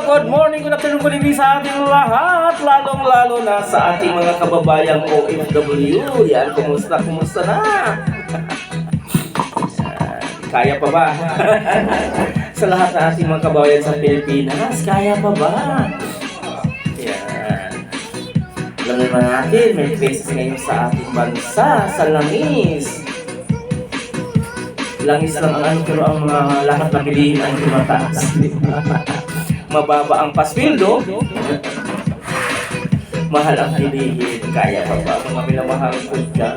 good morning, good afternoon, good evening sa ating lahat, lalong-lalo na sa ating mga kababayang OFW. Yan, kumusta na? Kaya pa ba? Sa lahat ng ating mga kababayan sa Pilipinas, kaya pa ba? Yan. Alam naman natin, may crisis ngayon sa ating bansa, sa langis. Langis lang ang ano, pero ang mga lahat na bilihin ang tumataas. Mababa ang pasweldo, mahal ang bilihin. Kaya pa ba mga minamahal ko dyan?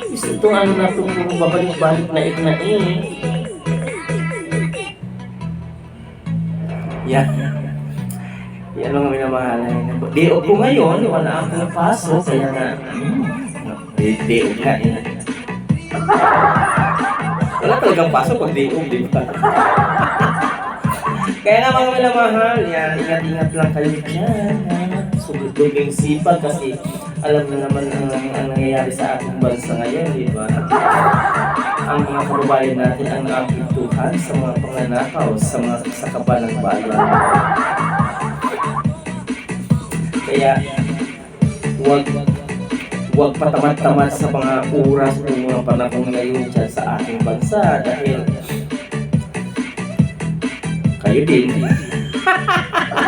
Itong ano na itong puro babalik-balik na yan. Yan mga minamahalay. Day off ko ngayon, wala akong pasok, kaya na day off nga eh. Wala talagang pasok pag day off, di ba? Kaya nga mga minamahal, yan, ingat-ingat lang kayo dyan. Subig-duging sipag kasi alam na naman ang nangyayari sa ating bansa ngayon, di ba? Ang mga kababayan natin ang naapektuhan sa mga panganakaw, sa mga sakaban ng bayan. Kaya huwag patamad-tamad sa mga oras o mga panahon ngayon dyan sa ating bansa dahil kayo din.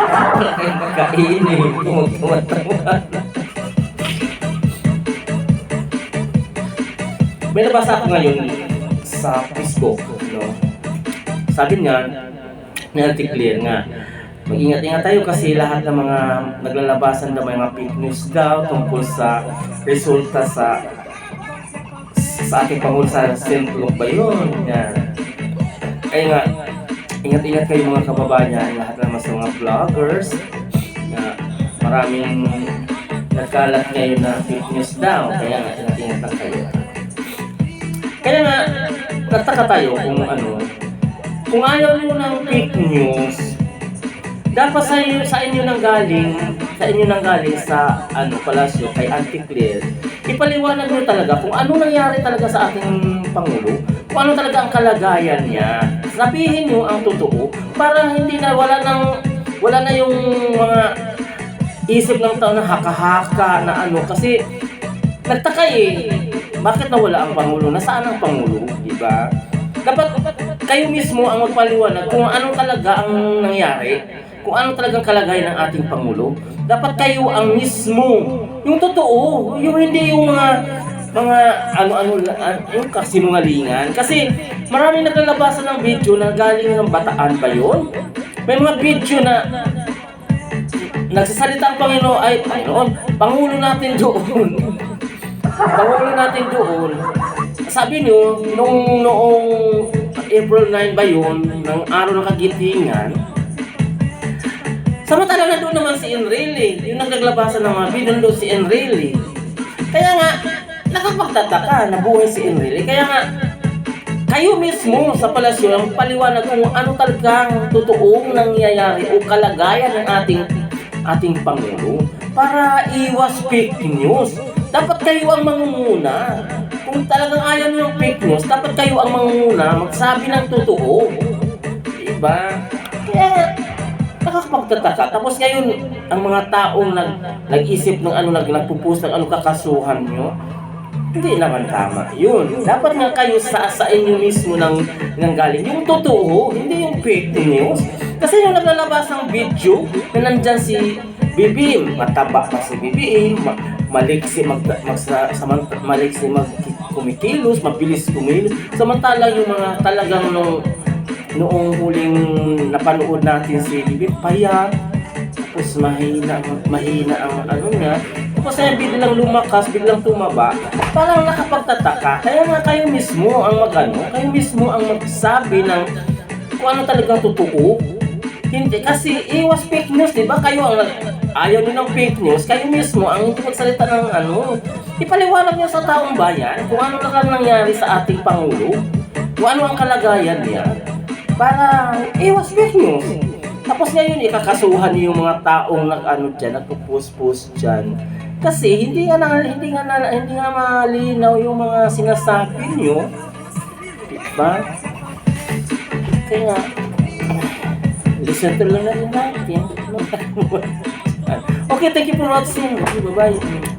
Wala kayong kakainin kung magtamad-tamad. May nabasa ako ngayon sa Facebook, no? Sabi niya, na-declare nga, mag-ingat-ingat tayo kasi lahat ng mga naglalabasan na mga fake news daw tungkol sa resulta sa ating Pangulo sa Central ba yun? Yan. Kaya nga, ingat-ingat kayo mga kababayan, lahat naman sa mga vloggers na maraming nagkalat ngayon na fake news daw. Kaya nga, ingat-ingat lang kayo. Kaya nga, nagtaka tayo kung ayaw nyo ng fake news, dapat sa inyo nang galing sa palasyo kay Auntie Claire, ipaliwanag nyo talaga kung ano nangyari talaga sa ating Pangulo, kung ano talaga ang kalagayan niya. Sabihin nyo ang totoo para hindi na wala na yung mga isip ng tao na haka-haka na kasi nagtaka bakit nawala ang Pangulo? Nasaan ang Pangulo? Diba? Dapat kayo mismo ang magpaliwanag kung ano talaga ang nangyari, kung ano talagang kalagayan ng ating Pangulo. Dapat kayo ang mismo, yung totoo, yung hindi yung mga yung kasinungalingan. Kasi maraming naglalabasan ng video na galing ng Bataan ba yun? May mga video na nagsasalita ang Panginoon, Pangulo natin doon. Pangulo natin doon. Sabi nyo, noong April 9 ba yun, ng araw ng kagitingan, samantala na doon naman si Enrile, yung naglabasan ng mga video doon si Enrile. Kaya nga, nakapagtataka, nabuhay si Enrile. Kaya nga, kayo mismo sa palasyo ang paliwanag kung ano talagang totoong nangyayari o kalagayan ng ating Pangulo para iwas fake news. Dapat kayo ang mangunguna. Kung talagang ayaw nyo ng fake news, dapat kayo ang mangunguna magsabi ng totoo. Diba? Kaya nakakapagtataka. Tapos ngayon, ang mga taong nag-isip ng nagpupost ng kakasuhan nyo, hindi naman tama yun. Dapat nga kayo sa inyo mismo nang galing yung totoo, hindi yung fake news. Kasi yung naglalabas ng video na nandyan si BBM, mataba pa si BBM, maliksi kumikilos, mabilis kumilos. Samantala yung mga talagang noong huling napanood natin si BBM, payat, tapos mahina ang niya. Tapos biglang lumakas, biglang tumaba. Parang nakapagtataka. Kaya nga kayo mismo ang kayo mismo ang magsabi ng kung ano talagang totoo. Hindi kasi iwas fake news, di ba? Kayo ang ayaw niyo ng fake news, kayo mismo ang hindi magsalita ng ipaliwanag niyo sa taong bayan kung ano nangyari sa ating Pangulo, kung ano ang kalagayan niya para iwas fake news. Tapos ngayon ikakasuhan niyo yung mga taong nagpo-post dyan Kasi hindi nga malinaw yung mga sinasabi niyo, di ba? Kaya nga, listen to lang na rin natin. Okay, thank you for watching. Okay, bye-bye.